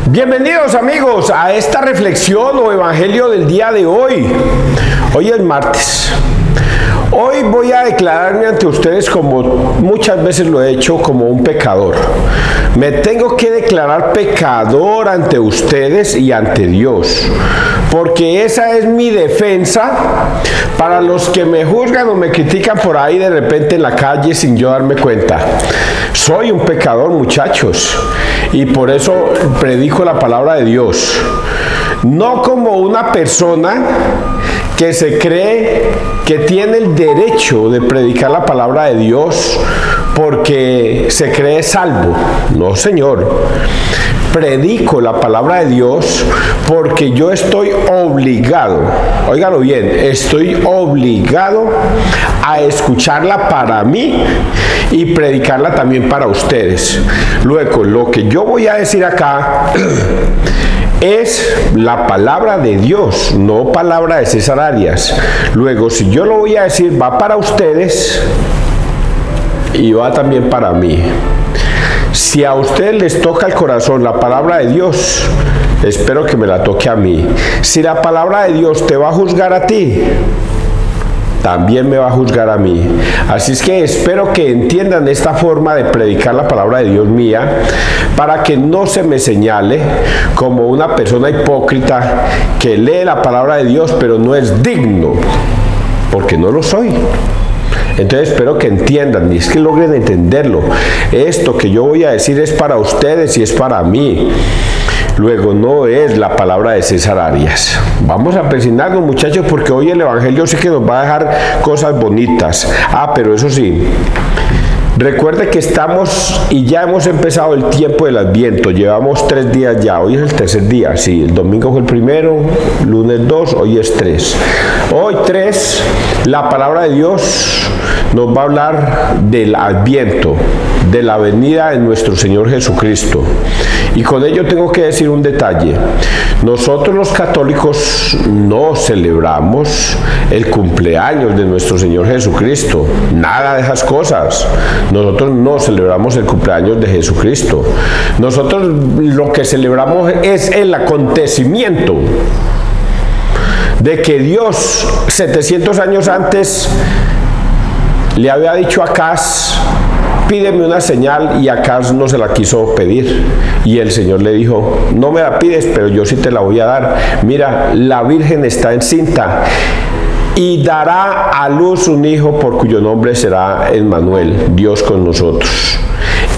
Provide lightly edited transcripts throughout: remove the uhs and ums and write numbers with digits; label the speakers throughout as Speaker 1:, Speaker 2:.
Speaker 1: Bienvenidos amigos a esta reflexión o evangelio del día de hoy. Hoy es martes. Hoy voy a declararme ante ustedes, como muchas veces lo he hecho, como un pecador. Me tengo que declarar pecador ante ustedes y ante Dios, porque esa es mi defensa para los que me juzgan o me critican por ahí de repente en la calle sin yo darme cuenta. Soy un pecador, muchachos, y por eso predico la palabra de Dios. No como una persona que se cree que tiene el derecho de predicar la palabra de Dios porque se cree salvo. No, señor. Predico la palabra de Dios porque yo estoy obligado, óigalo bien, estoy obligado a escucharla para mí y predicarla también para ustedes. Luego, lo que yo voy a decir acá es la palabra de Dios, no palabra de César Arias. Luego, si yo lo voy a decir, va para ustedes y va también para mí. Si a ustedes les toca el corazón la palabra de Dios, espero que me la toque a mí. Si la palabra de Dios te va a juzgar a ti, también me va a juzgar a mí. Así es que espero que entiendan esta forma de predicar la palabra de Dios mía, para que no se me señale como una persona hipócrita que lee la palabra de Dios pero no es digno, porque no lo soy. Entonces espero que entiendan, y es que logren entenderlo. Esto que yo voy a decir es para ustedes y es para mí. Luego, no es la palabra de César Arias. Vamos a presionarnos, muchachos, porque hoy el evangelio sí que nos va a dejar cosas bonitas. Pero eso sí, recuerde que estamos y ya hemos empezado el tiempo del Adviento. Llevamos 3 días ya. Hoy es el tercer día. Sí, el domingo fue el primero, lunes 2, hoy es 3. Hoy 3, la palabra de Dios nos va a hablar del Adviento, de la venida de nuestro Señor Jesucristo. Y con ello tengo que decir un detalle. Nosotros los católicos no celebramos el cumpleaños de nuestro Señor Jesucristo. Nada de esas cosas. Nosotros no celebramos el cumpleaños de Jesucristo. Nosotros lo que celebramos es el acontecimiento de que Dios 700 años antes le había dicho a Acaz: pídeme una señal, y Acaz no se la quiso pedir, y el Señor le dijo: no me la pides, pero yo sí te la voy a dar. Mira, la Virgen está encinta y dará a luz un hijo por cuyo nombre será Emmanuel, Dios con nosotros.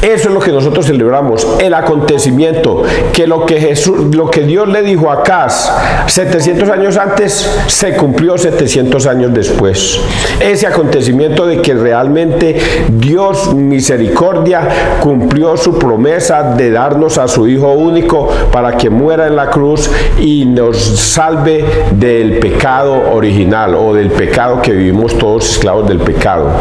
Speaker 1: Eso es lo que nosotros celebramos, el acontecimiento, que lo que Dios le dijo a Acaz 700 años antes, se cumplió 700 años después. Ese acontecimiento de que realmente Dios, misericordia, cumplió su promesa de darnos a su Hijo único para que muera en la cruz y nos salve del pecado original, o del pecado que vivimos todos esclavos del pecado.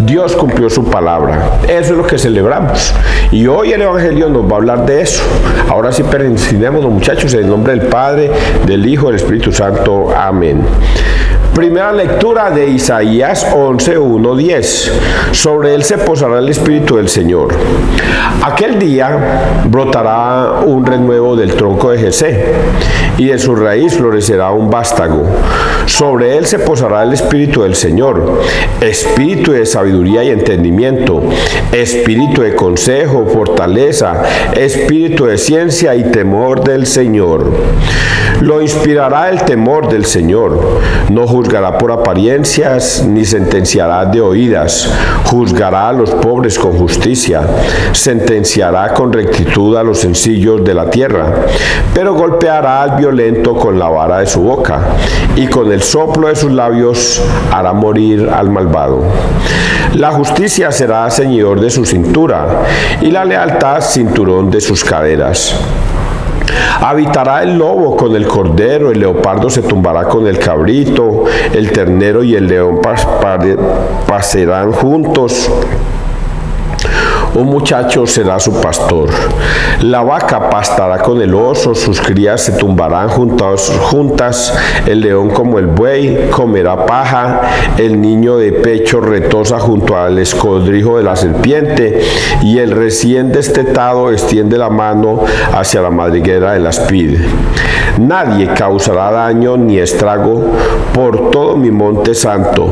Speaker 1: Dios cumplió su palabra. Eso es lo que celebramos. Y hoy el evangelio nos va a hablar de eso. Ahora sí, persinémonos, muchachos, en el nombre del Padre, del Hijo y del Espíritu Santo. Amén. Primera lectura de Isaías 11:1-10. Sobre él se posará el Espíritu del Señor. Aquel día brotará un renuevo del tronco de Jesé, y de su raíz florecerá un vástago. Sobre él se posará el Espíritu del Señor, espíritu de sabiduría y entendimiento, espíritu de consejo, fortaleza, espíritu de ciencia y temor del Señor. Lo inspirará el temor del Señor. No juzgará por apariencias, ni sentenciará de oídas. Juzgará a los pobres con justicia. Sentenciará con rectitud a los sencillos de la tierra. Pero golpeará al violento con la vara de su boca, y con el soplo de sus labios hará morir al malvado. La justicia será ceñidor de su cintura, y la lealtad cinturón de sus caderas. Habitará el lobo con el cordero, el leopardo se tumbará con el cabrito, el ternero y el león pasarán juntos. un muchacho será su pastor. La vaca pastará con el oso, sus crías se tumbarán juntas, el león como el buey comerá paja, el niño de pecho retosa junto al escondrijo de la serpiente, y el recién destetado extiende la mano hacia la madriguera de la espid. Nadie causará daño ni estrago por todo mi monte santo,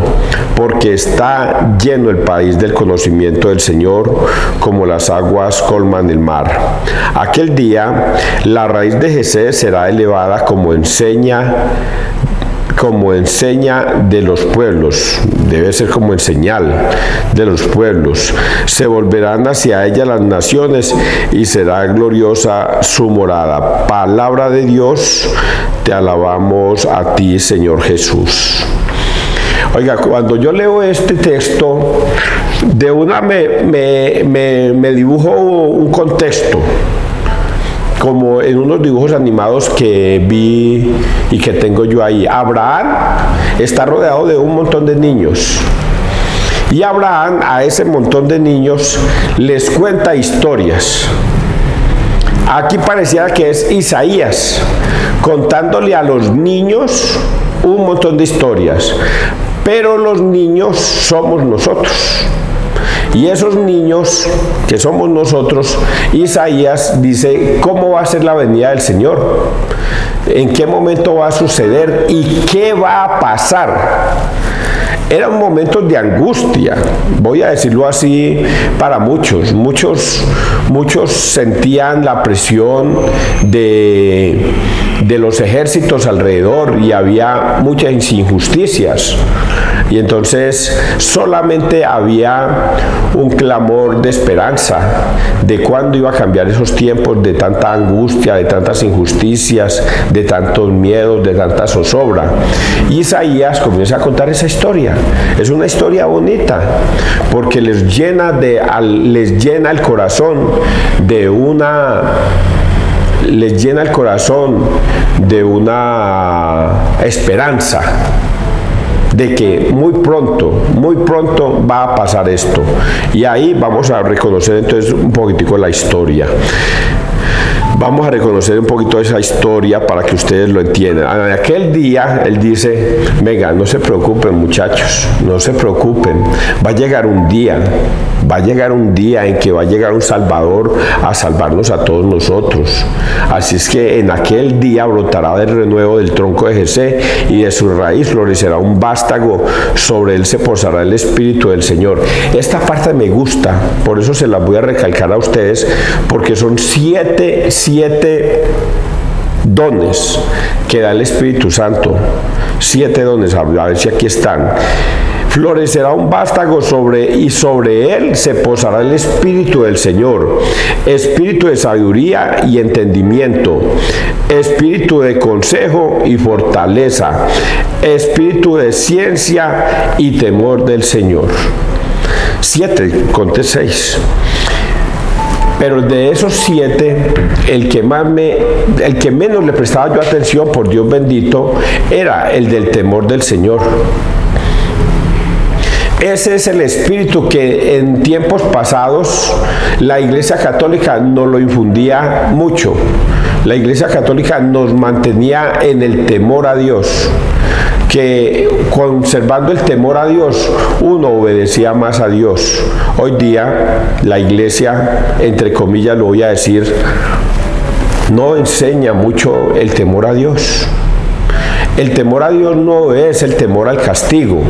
Speaker 1: porque está lleno el país del conocimiento del Señor, como las aguas colman el mar. Aquel día la raíz de Jesé será elevada como enseña de los pueblos, debe ser como en señal de los pueblos. Se volverán hacia ella las naciones y será gloriosa su morada. Palabra de Dios, te alabamos a ti, Señor Jesús. Oiga, cuando yo leo este texto, de una me dibujo un contexto, como en unos dibujos animados que vi y que tengo yo ahí. Abraham está rodeado de un montón de niños. Y Abraham a ese montón de niños les cuenta historias. Aquí pareciera que es Isaías contándole a los niños un montón de historias. Pero los niños somos nosotros. Y esos niños que somos nosotros, Isaías dice cómo va a ser la venida del Señor, en qué momento va a suceder y qué va a pasar. Eran momentos de angustia, voy a decirlo así, para muchos. Muchos sentían la presión de los ejércitos alrededor y había muchas injusticias. Y entonces solamente había un clamor de esperanza de cuándo iba a cambiar esos tiempos de tanta angustia, de tantas injusticias, de tantos miedos, de tanta zozobra. Y Isaías comienza a contar esa historia. Es una historia bonita porque les llena el corazón de una esperanza de que muy pronto va a pasar esto. Y ahí vamos a reconocer entonces un poquitico la historia. Vamos a reconocer un poquito esa historia para que ustedes lo entiendan. En aquel día, él dice, venga, no se preocupen muchachos, no se preocupen, va a llegar un día en que va a llegar un Salvador a salvarnos a todos nosotros. Así es que en aquel día brotará del renuevo del tronco de Jesé y de su raíz florecerá un vástago, sobre él se posará el Espíritu del Señor. Esta parte me gusta, por eso se las voy a recalcar a ustedes, porque son siete dones que da el Espíritu Santo. 7 dones, a ver si aquí están. Florecerá un vástago y sobre él se posará el Espíritu del Señor, espíritu de sabiduría y entendimiento, espíritu de consejo y fortaleza, espíritu de ciencia y temor del Señor. 7, conté 6. Pero de esos 7, el que menos le prestaba yo atención, por Dios bendito, era el del temor del Señor. Ese es el espíritu que en tiempos pasados la Iglesia Católica nos lo infundía mucho. La Iglesia Católica nos mantenía en el temor a Dios, que conservando el temor a Dios uno obedecía más a Dios. Hoy día la Iglesia, entre comillas lo voy a decir, no enseña mucho el temor a Dios. El temor a Dios no es el temor al castigo.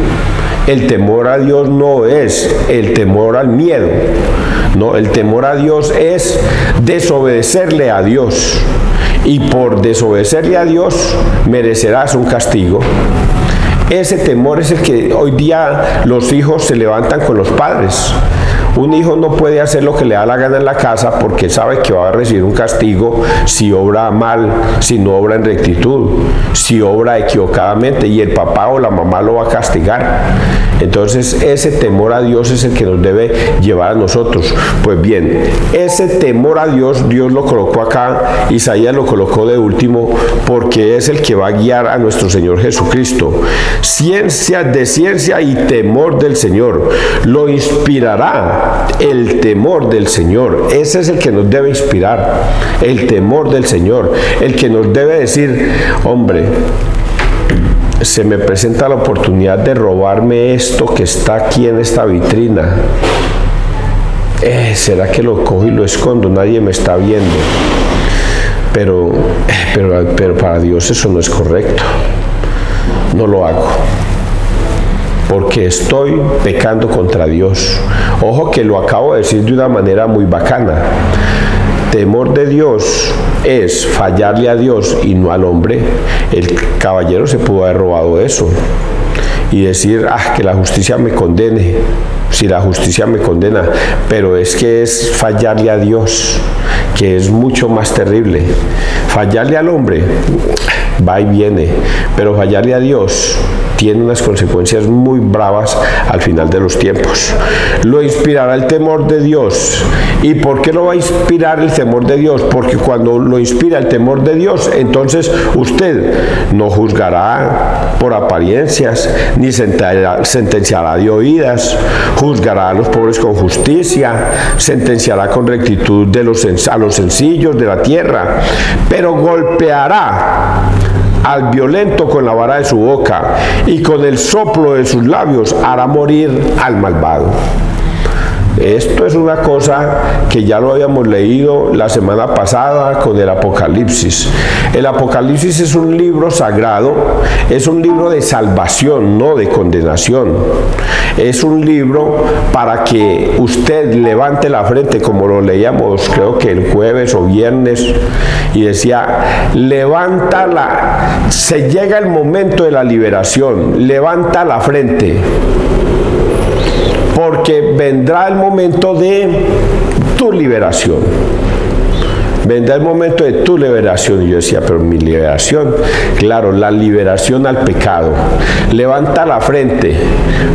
Speaker 1: El temor a Dios no es el temor al miedo. No, el temor a Dios es desobedecerle a Dios. Y por desobedecerle a Dios merecerás un castigo. Ese temor es el que hoy día los hijos se levantan con los padres. Un hijo no puede hacer lo que le da la gana en la casa porque sabe que va a recibir un castigo si obra mal, si no obra en rectitud, si obra equivocadamente, y el papá o la mamá lo va a castigar. Entonces ese temor a Dios es el que nos debe llevar a nosotros. Pues bien, ese temor a Dios, Dios lo colocó acá, Isaías lo colocó de último porque es el que va a guiar a nuestro Señor Jesucristo. De ciencia y temor del Señor lo inspirará el temor del Señor. Ese es el que nos debe inspirar, el temor del Señor, el que nos debe decir, hombre, se me presenta la oportunidad de robarme esto que está aquí en esta vitrina. ¿Será que lo cojo y lo escondo? Nadie me está viendo. Pero para Dios eso no es correcto. No lo hago, porque estoy pecando contra Dios. Ojo que lo acabo de decir de una manera muy bacana. Temor de Dios es fallarle a Dios y no al hombre. El caballero se pudo haber robado eso y decir, que la justicia me condene. Si la justicia me condena, pero es que es fallarle a Dios, que es mucho más terrible. Fallarle al hombre va y viene, pero fallarle a Dios tiene unas consecuencias muy bravas al final de los tiempos. Lo inspirará el temor de Dios. ¿Y por qué lo va a inspirar el temor de Dios? Porque cuando lo inspira el temor de Dios, entonces usted no juzgará por apariencias, ni sentenciará de oídas, juzgará a los pobres con justicia, sentenciará con rectitud a los sencillos de la tierra, pero golpeará al violento con la vara de su boca, y con el soplo de sus labios hará morir al malvado. Esto es una cosa que ya lo habíamos leído la semana pasada con el Apocalipsis. El Apocalipsis es un libro sagrado, es un libro de salvación, no de condenación. Es un libro para que usted levante la frente, como lo leíamos creo que el jueves o viernes, y decía, levántala, se llega el momento de la liberación, levanta la frente, porque vendrá el momento de tu liberación. Vendrá el momento de tu liberación. Y yo decía, pero mi liberación, claro, la liberación al pecado. Levanta la frente,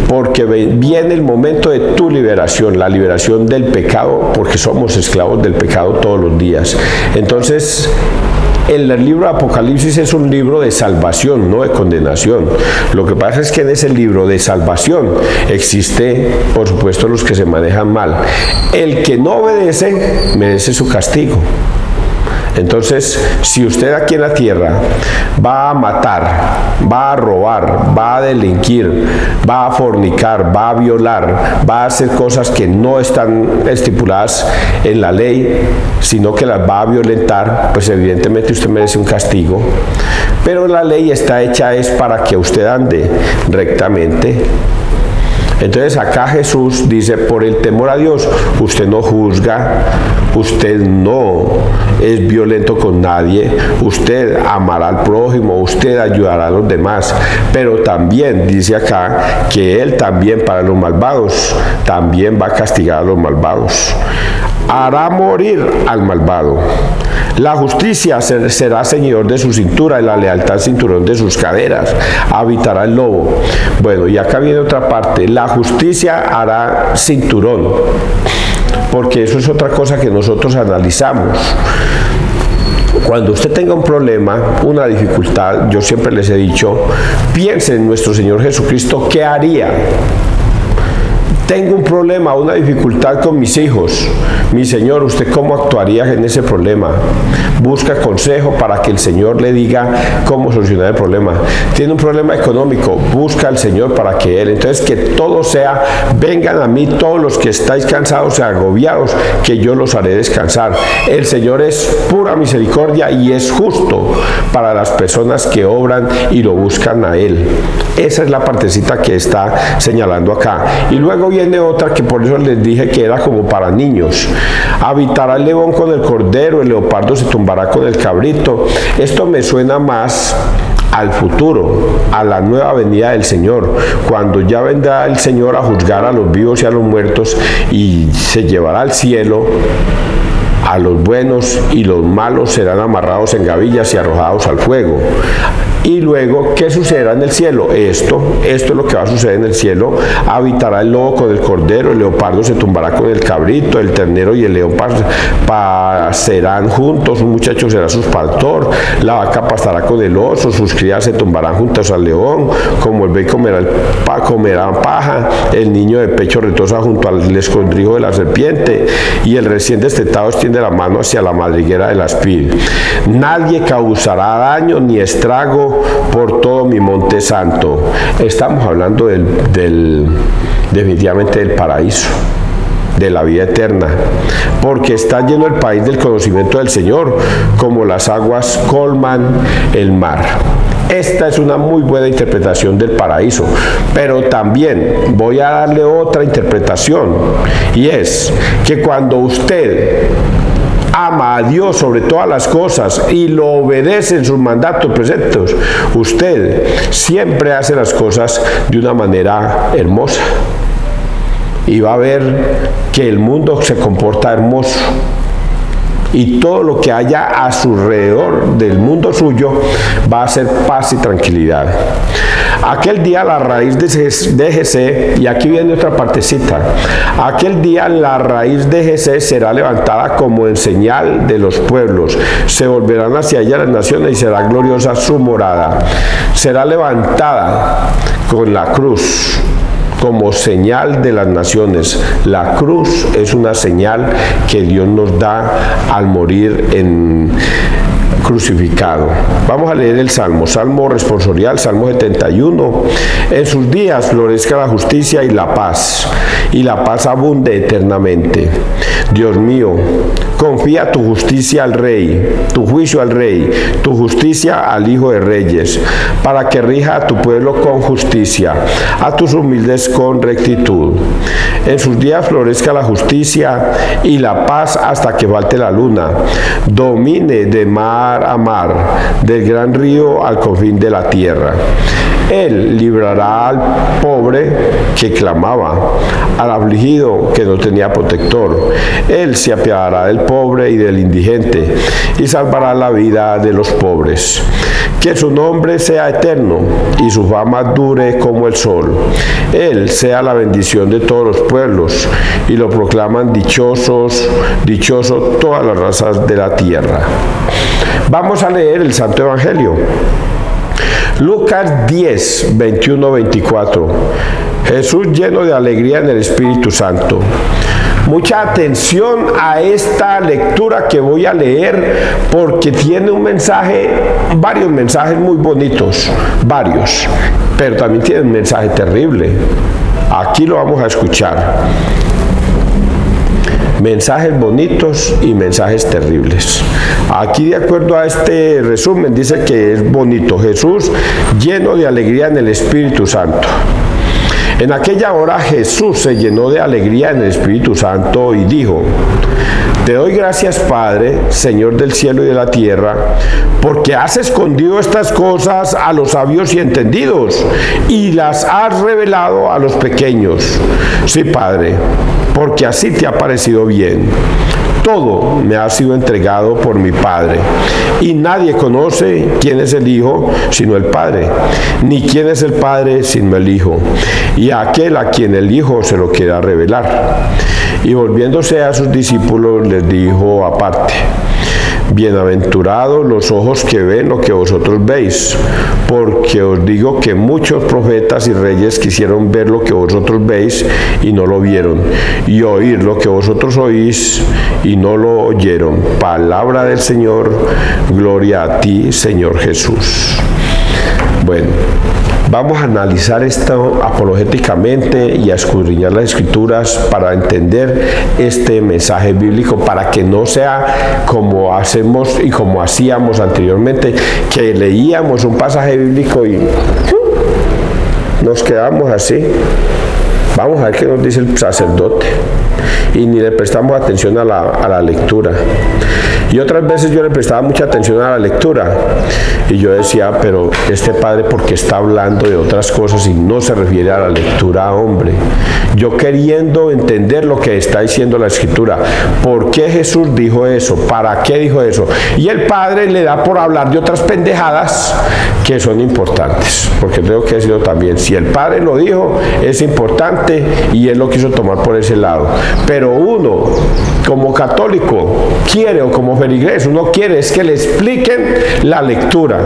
Speaker 1: porque viene el momento de tu liberación, la liberación del pecado, porque somos esclavos del pecado todos los días. Entonces, el libro de Apocalipsis es un libro de salvación, no de condenación. Lo que pasa es que en ese libro de salvación existe, por supuesto, los que se manejan mal. El que no obedece merece su castigo. Entonces, si usted aquí en la tierra va a matar, va a robar, va a delinquir, va a fornicar, va a violar, va a hacer cosas que no están estipuladas en la ley, sino que las va a violentar, pues evidentemente usted merece un castigo. Pero la ley está hecha es para que usted ande rectamente. Entonces acá Jesús dice, por el temor a Dios, usted no juzga, usted no es violento con nadie, usted amará al prójimo, usted ayudará a los demás, pero también dice acá que Él también para los malvados, también va a castigar a los malvados. Hará morir al malvado. La justicia será ceñidor de su cintura y la lealtad cinturón de sus caderas. Habitará el lobo. Bueno, y acá viene otra parte. La justicia hará cinturón, porque eso es otra cosa que nosotros analizamos. Cuando usted tenga un problema, una dificultad, yo siempre les he dicho, piense en nuestro Señor Jesucristo, ¿qué haría? Tengo un problema, una dificultad con mis hijos. Mi Señor, ¿usted cómo actuaría en ese problema? Busca consejo para que el Señor le diga cómo solucionar el problema. Tiene un problema económico, busca al Señor para que Él. Entonces, que todo sea, vengan a mí todos los que estáis cansados y agobiados, que yo los haré descansar. El Señor es pura misericordia y es justo para las personas que obran y lo buscan a Él. Esa es la partecita que está señalando acá. Y luego viene otra que por eso les dije que era como para niños. Habitará el león con el cordero, el leopardo se tumbará con el cabrito. Esto me suena más al futuro, a la nueva venida del Señor, cuando ya vendrá el Señor a juzgar a los vivos y a los muertos y se llevará al cielo a los buenos y los malos serán amarrados en gavillas y arrojados al fuego. Y luego, ¿qué sucederá en el cielo? Esto es lo que va a suceder en el cielo. Habitará el lobo con el cordero, el leopardo se tumbará con el cabrito, el ternero y el león pasarán juntos, un muchacho será su pastor, la vaca pastará con el oso, sus crías se tumbarán juntos al león, como el buey comerá paja, el niño de pecho retosa junto al escondrijo de la serpiente, y el recién destetado extiende la mano hacia la madriguera del aspil. Nadie causará daño ni estrago por todo mi monte santo. Estamos hablando definitivamente del paraíso, de la vida eterna, porque está lleno el país del conocimiento del Señor, como las aguas colman el mar. Esta es una muy buena interpretación del paraíso, pero también voy a darle otra interpretación, y es que cuando usted ama a Dios sobre todas las cosas y lo obedece en sus mandatos, preceptos, usted siempre hace las cosas de una manera hermosa y va a ver que el mundo se comporta hermoso y todo lo que haya a su alrededor del mundo suyo va a ser paz y tranquilidad. Aquel día la raíz de Jesé, y aquí viene otra partecita, aquel día la raíz de Jesé será levantada como en señal de los pueblos, se volverán hacia ella las naciones y será gloriosa su morada. Será levantada con la cruz como señal de las naciones. La cruz es una señal que Dios nos da al morir crucificado. Vamos a leer el Salmo responsorial, Salmo 71. En sus días florezca la justicia y la paz abunde eternamente. Dios mío, confía tu justicia al Rey, tu juicio al Rey, tu justicia al Hijo de Reyes, para que rija a tu pueblo con justicia, a tus humildes con rectitud. En sus días florezca la justicia y la paz hasta que falte la luna. Domine de mar a mar, del gran río al confín de la tierra. Él librará al pobre que clamaba, al afligido que no tenía protector. Él se apiadará del pobre y del indigente y salvará la vida de los pobres. Que su nombre sea eterno y su fama dure como el sol. Él sea la bendición de todos los pueblos y lo proclaman dichoso todas las razas de la tierra. Vamos a leer el Santo Evangelio. Lucas 10, 21-24. Jesús lleno de alegría en el Espíritu Santo. Mucha atención a esta lectura que voy a leer porque tiene varios mensajes muy bonitos, pero también tiene un mensaje terrible. Aquí lo vamos a escuchar. Mensajes bonitos y mensajes terribles. Aquí, de acuerdo a este resumen, dice que es bonito. Jesús lleno de alegría en el Espíritu Santo. En aquella hora Jesús se llenó de alegría en el Espíritu Santo y dijo: Te doy gracias, Padre, Señor del cielo y de la tierra, porque has escondido estas cosas a los sabios y entendidos y las has revelado a los pequeños. Sí, Padre, porque así te ha parecido bien. Todo me ha sido entregado por mi Padre, y nadie conoce quién es el Hijo sino el Padre, ni quién es el Padre sino el Hijo, y a aquel a quien el Hijo se lo quiera revelar. Y volviéndose a sus discípulos les dijo aparte: Bienaventurados los ojos que ven lo que vosotros veis, porque os digo que muchos profetas y reyes quisieron ver lo que vosotros veis y no lo vieron, y oír lo que vosotros oís y no lo oyeron. Palabra del Señor, gloria a ti, Señor Jesús. Bueno, vamos a analizar esto apologéticamente y a escudriñar las Escrituras para entender este mensaje bíblico, para que no sea como hacemos y como hacíamos anteriormente, que leíamos un pasaje bíblico y nos quedamos así. Vamos a ver qué nos dice el sacerdote y ni le prestamos atención a la lectura. Y otras veces yo le prestaba mucha atención a la lectura y yo decía, pero este padre, ¿por qué está hablando de otras cosas y no se refiere a la lectura, hombre? Yo queriendo entender lo que está diciendo la escritura. ¿Por qué Jesús dijo eso? ¿Para qué dijo eso? Y el padre le da por hablar de otras pendejadas que son importantes, porque tengo que decirlo también, si el padre lo dijo, es importante y él lo quiso tomar por ese lado. Pero uno, como católico, quiere, o como feligres, uno quiere es que le expliquen la lectura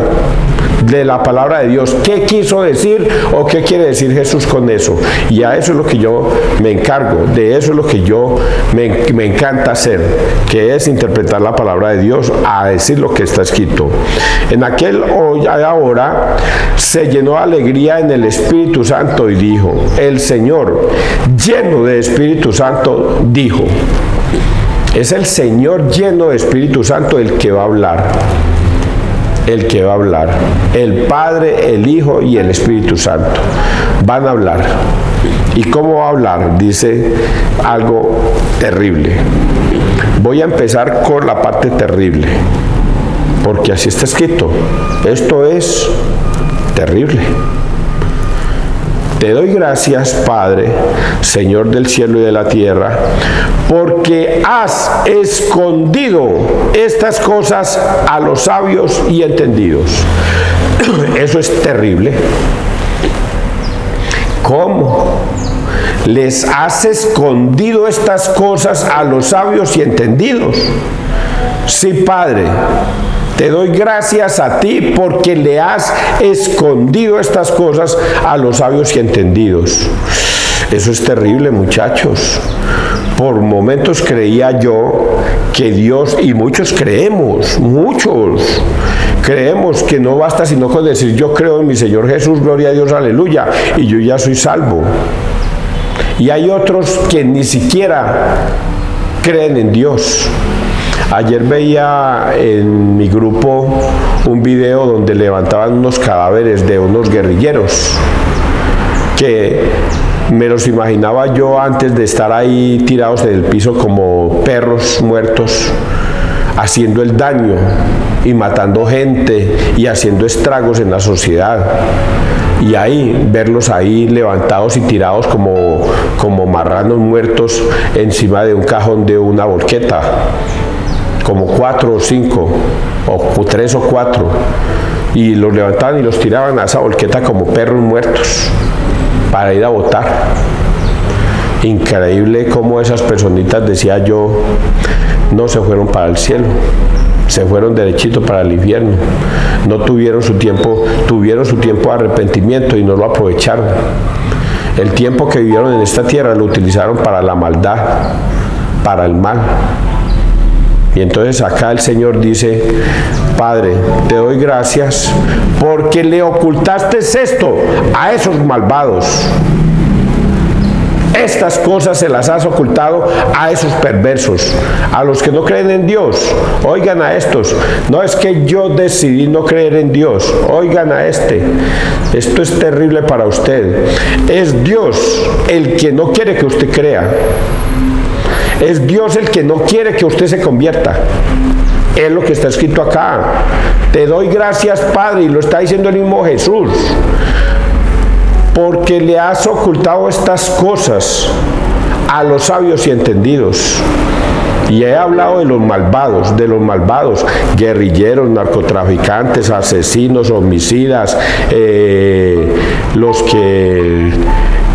Speaker 1: de la palabra de Dios, qué quiso decir o qué quiere decir Jesús con eso. Y a eso es lo que yo me encargo, de eso es lo que yo me encanta hacer, que es interpretar la palabra de Dios, a decir lo que está escrito. En aquel ahora se llenó de alegría en el Espíritu Santo y dijo, el Señor, lleno de Espíritu Santo, dijo. Es el Señor lleno de Espíritu Santo el que va a hablar. El que va a hablar. El Padre, el Hijo y el Espíritu Santo van a hablar. ¿Y cómo va a hablar? Dice algo terrible. Voy a empezar con la parte terrible, porque así está escrito. Esto es terrible. Te doy gracias, Padre, Señor del cielo y de la tierra, porque has escondido estas cosas a los sabios y entendidos. Eso es terrible. ¿Cómo? Les has escondido estas cosas a los sabios y entendidos. Sí, Padre. Te doy gracias a ti porque le has escondido estas cosas a los sabios y entendidos. Eso es terrible, muchachos. Por momentos creía yo que Dios, y muchos creemos que no basta sino con decir yo creo en mi Señor Jesús, gloria a Dios, aleluya, y yo ya soy salvo. Y hay otros que ni siquiera creen en Dios. Ayer veía en mi grupo un video donde levantaban unos cadáveres de unos guerrilleros que me los imaginaba yo antes de estar ahí tirados en el piso como perros muertos, haciendo el daño y matando gente y haciendo estragos en la sociedad. Y ahí, verlos ahí levantados y tirados como marranos muertos encima de un cajón de una volqueta. Como 4 o 5, o 3 o 4, y los levantaban y los tiraban a esa volqueta como perros muertos para ir a votar. Increíble cómo esas personitas, decía yo, no se fueron para el cielo, se fueron derechito para el infierno. No tuvieron su tiempo de arrepentimiento y no lo aprovecharon. El tiempo que vivieron en esta tierra lo utilizaron para la maldad, para el mal. Y entonces acá el Señor dice, Padre, te doy gracias porque le ocultaste esto a esos malvados. Estas cosas se las has ocultado a esos perversos, a los que no creen en Dios. Oigan a estos. No es que yo decidí no creer en Dios. Oigan a este. Esto es terrible para usted. Es Dios el que no quiere que usted crea. Es Dios el que no quiere que usted se convierta. Es lo que está escrito acá. Te doy gracias, Padre, y lo está diciendo el mismo Jesús, porque le has ocultado estas cosas a los sabios y entendidos. Y he hablado de los malvados, guerrilleros, narcotraficantes, asesinos, homicidas, los que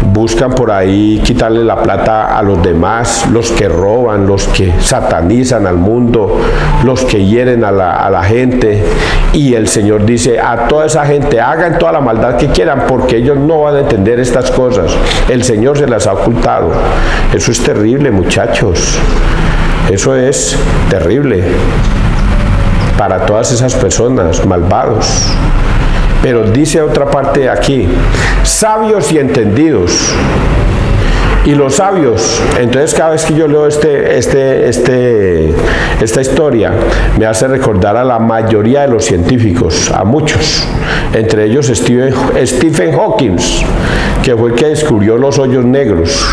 Speaker 1: buscan por ahí quitarle la plata a los demás, los que roban, los que satanizan al mundo, los que hieren a la gente. Y el Señor dice a toda esa gente, hagan toda la maldad que quieran porque ellos no van a entender estas cosas. El Señor se las ha ocultado. Eso es terrible, muchachos. Eso es terrible para todas esas personas, malvados. Pero dice otra parte aquí, sabios y entendidos. Y los sabios, entonces cada vez que yo leo esta historia, me hace recordar a la mayoría de los científicos, a muchos, entre ellos Stephen Hawking, que fue el que descubrió los hoyos negros.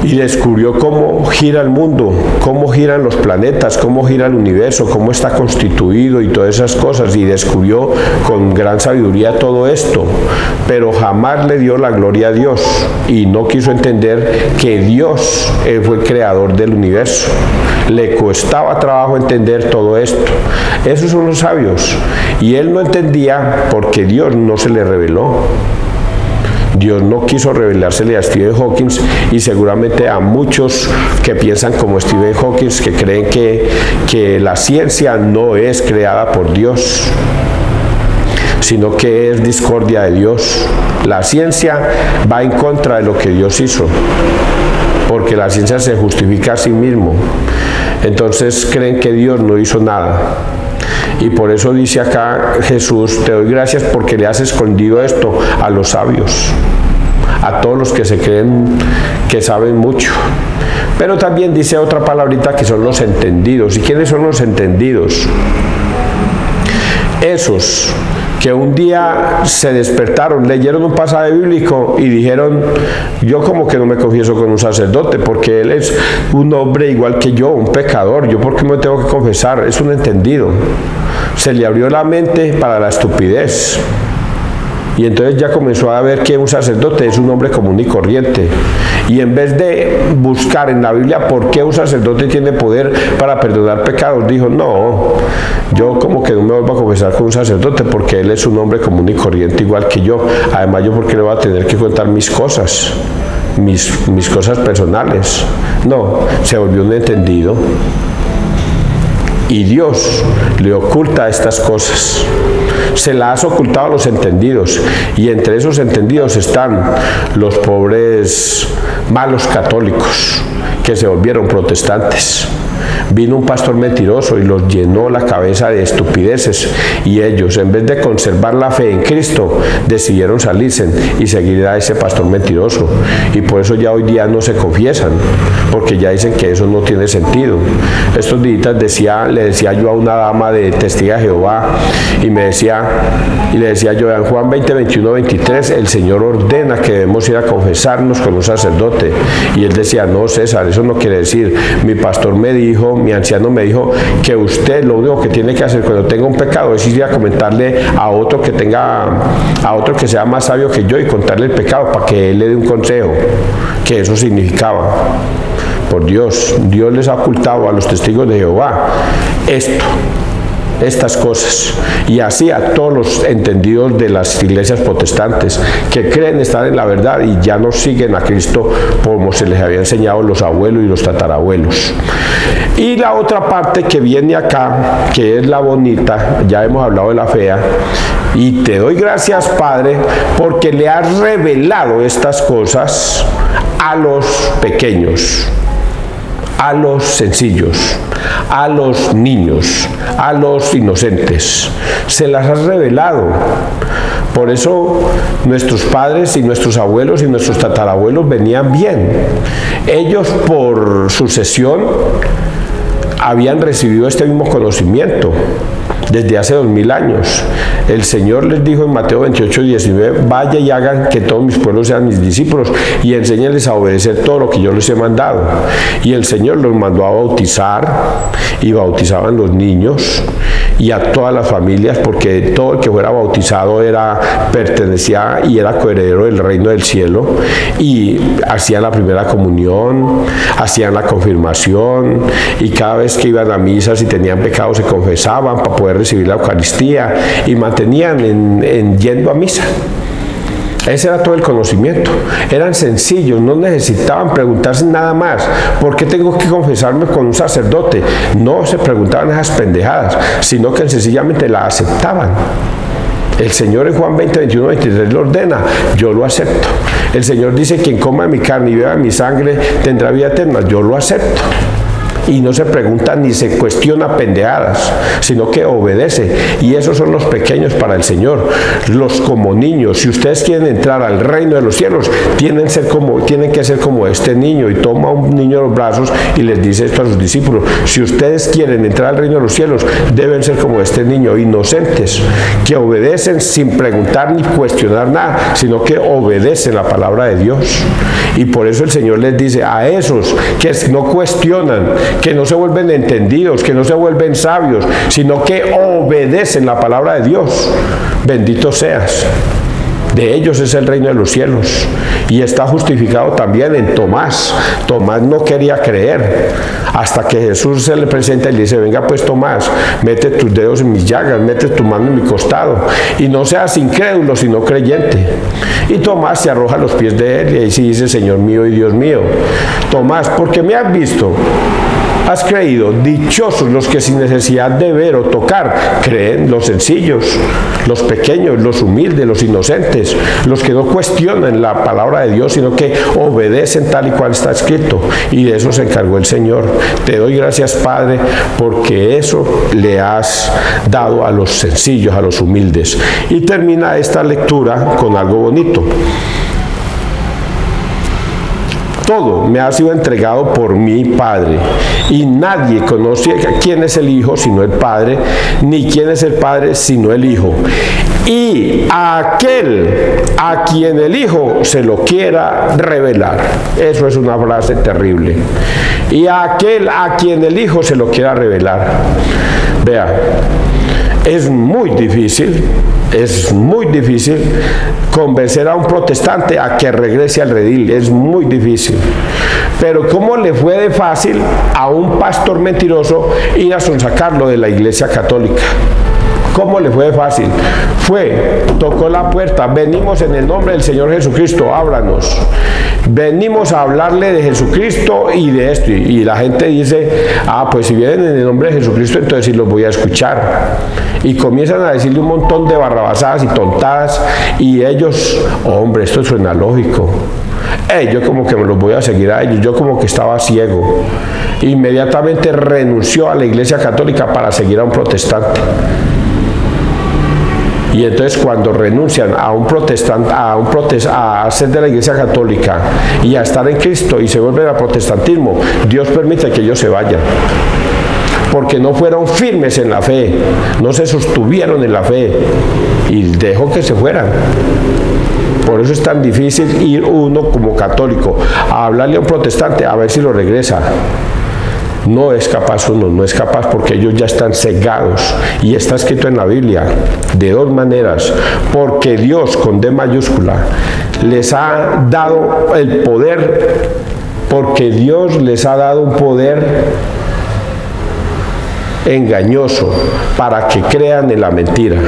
Speaker 1: y descubrió cómo gira el mundo, cómo giran los planetas, cómo gira el universo, cómo está constituido y todas esas cosas, y descubrió con gran sabiduría todo esto, pero jamás le dio la gloria a Dios y no quiso entender que Dios fue el creador del universo. Le costaba trabajo entender todo esto. Esos son los sabios, y él no entendía porque Dios no se le reveló. Dios no quiso revelársele a Stephen Hawking, y seguramente a muchos que piensan como Stephen Hawking, que creen que la ciencia no es creada por Dios, sino que es discordia de Dios. La ciencia va en contra de lo que Dios hizo, porque la ciencia se justifica a sí mismo. Entonces creen que Dios no hizo nada. Y por eso dice acá Jesús: te doy gracias porque le has escondido esto a los sabios, a todos los que se creen que saben mucho. Pero también dice otra palabrita, que son los entendidos. ¿Y quiénes son los entendidos? Esos que un día se despertaron, leyeron un pasaje bíblico y dijeron: yo como que no me confieso con un sacerdote, porque él es un hombre igual que yo, un pecador, yo por qué me tengo que confesar. Es un entendido. Se le abrió la mente para la estupidez, y entonces ya comenzó a ver que un sacerdote es un hombre común y corriente, y en vez de buscar en la Biblia por qué un sacerdote tiene poder para perdonar pecados, dijo: no, yo como que no me vuelvo a confesar con un sacerdote, porque él es un hombre común y corriente igual que yo. Además, yo porque le voy a tener que contar mis cosas, mis cosas personales. No, se volvió un entendido. Y Dios le oculta estas cosas. Se las has ocultado a los entendidos, y entre esos entendidos están los pobres malos católicos que se volvieron protestantes. Vino un pastor mentiroso y los llenó la cabeza de estupideces, y ellos, en vez de conservar la fe en Cristo, decidieron salirse y seguir a ese pastor mentiroso, y por eso ya hoy día no se confiesan, porque ya dicen que eso no tiene sentido. Estos días le decía yo a una dama de Testiga de Jehová, y le decía yo: en Juan 20, 21, 23, el Señor ordena que debemos ir a confesarnos con un sacerdote. Y él decía: no, César, eso no quiere decir. Mi pastor me dijo, mi anciano me dijo, que usted lo único que tiene que hacer cuando tenga un pecado es ir a comentarle a otro que sea más sabio que yo, y contarle el pecado para que él le dé un consejo. Que eso significaba. Por Dios, Dios les ha ocultado a los testigos de Jehová estas cosas, y así a todos los entendidos de las iglesias protestantes que creen estar en la verdad y ya no siguen a Cristo como se les había enseñado los abuelos y los tatarabuelos. Y la otra parte que viene acá, que es la bonita, ya hemos hablado de la fea: y te doy gracias, Padre, porque le has revelado estas cosas a los pequeños, a los sencillos, a los niños, a los inocentes. Se las has revelado. Por eso nuestros padres y nuestros abuelos y nuestros tatarabuelos venían bien. Ellos, por sucesión, habían recibido este mismo conocimiento desde hace 2000 años. El Señor les dijo en Mateo 28, 19: vaya y hagan que todos mis pueblos sean mis discípulos, y enséñenles a obedecer todo lo que yo les he mandado. Y el Señor los mandó a bautizar, y bautizaban los niños y a todas las familias, porque todo el que fuera bautizado pertenecía y era coheredero del reino del cielo, y hacían la primera comunión, hacían la confirmación, y cada vez que iban a misa, si tenían pecado, se confesaban para poder recibir la Eucaristía, y mantenían en yendo a misa. Ese era todo el conocimiento. Eran sencillos, no necesitaban preguntarse nada más. ¿Por qué tengo que confesarme con un sacerdote? No se preguntaban esas pendejadas, sino que sencillamente la aceptaban. El Señor en Juan 20, 21, 23 lo ordena: yo lo acepto. El Señor dice: quien coma mi carne y beba mi sangre tendrá vida eterna. Yo lo acepto. y no se pregunta ni se cuestiona pendejadas, sino que obedece. Y esos son los pequeños para el Señor, los como niños. Si ustedes quieren entrar al reino de los cielos, tienen que ser como este niño. Y toma a un niño en los brazos y les dice esto a sus discípulos: si ustedes quieren entrar al reino de los cielos, deben ser como este niño, inocentes, que obedecen sin preguntar ni cuestionar nada, sino que obedecen la palabra de Dios. Y por eso el Señor les dice a esos que no cuestionan, que no se vuelven entendidos, que no se vuelven sabios, sino que obedecen la palabra de Dios: bendito seas. De ellos es el reino de los cielos. Y está justificado también en Tomás. Tomás no quería creer, hasta que Jesús se le presenta y le dice: venga pues, Tomás, mete tus dedos en mis llagas, mete tu mano en mi costado, y no seas incrédulo sino creyente. Y Tomás se arroja a los pies de él y ahí sí dice: Señor mío y Dios mío. Tomás, porque me has visto, has creído. Dichosos los que sin necesidad de ver o tocar creen, los sencillos, los pequeños, los humildes, los inocentes, los que no cuestionan la palabra de Dios, sino que obedecen tal y cual está escrito. Y de eso se encargó el Señor. Te doy gracias, Padre, porque eso le has dado a los sencillos, a los humildes. Y termina esta lectura con algo bonito. Todo me ha sido entregado por mi Padre, y nadie conoce quién es el Hijo sino el Padre, ni quién es el Padre sino el Hijo, y aquel a quien el Hijo se lo quiera revelar. Eso es una frase terrible. Y aquel a quien el Hijo se lo quiera revelar. Vea, es muy difícil convencer a un protestante a que regrese al redil. Es muy difícil. Pero ¿cómo le fue de fácil a un pastor mentiroso ir a sonsacarlo de la Iglesia Católica? ¿Cómo le fue de fácil? Tocó la puerta: venimos en el nombre del Señor Jesucristo, háblanos. Venimos a hablarle de Jesucristo y de esto. Y la gente dice: pues si vienen en el nombre de Jesucristo, entonces sí los voy a escuchar. Y comienzan a decirle un montón de barrabasadas y tontadas, y ellos: hombre, esto suena lógico. Yo como que me los voy a seguir a ellos. Yo como que estaba ciego. Inmediatamente renunció a la Iglesia Católica para seguir a un protestante. Y entonces cuando renuncian a un protestante, a ser de la Iglesia Católica y a estar en Cristo y se vuelven al protestantismo, Dios permite que ellos se vayan, porque no fueron firmes en la fe, no se sostuvieron en la fe, y dejó que se fueran. Por eso es tan difícil ir uno como católico a hablarle a un protestante a ver si lo regresa. No es capaz uno, no es capaz, porque ellos ya están cegados. Y está escrito en la Biblia de dos maneras: porque Dios, con D mayúscula, les ha dado el poder, porque Dios les ha dado un poder engañoso para que crean en la mentira.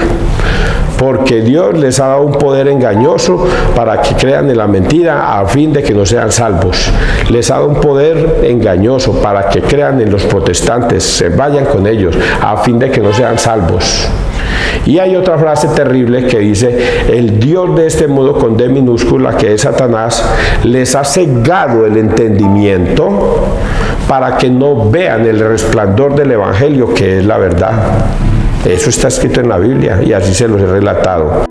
Speaker 1: Porque Dios les ha dado un poder engañoso para que crean en la mentira, a fin de que no sean salvos. Les ha dado un poder engañoso para que crean en los protestantes, se vayan con ellos, a fin de que no sean salvos. Y hay otra frase terrible que dice: el Dios de este mundo, con D minúscula, que es Satanás, les ha cegado el entendimiento para que no vean el resplandor del Evangelio, que es la verdad. Eso está escrito en la Biblia y así se los he relatado.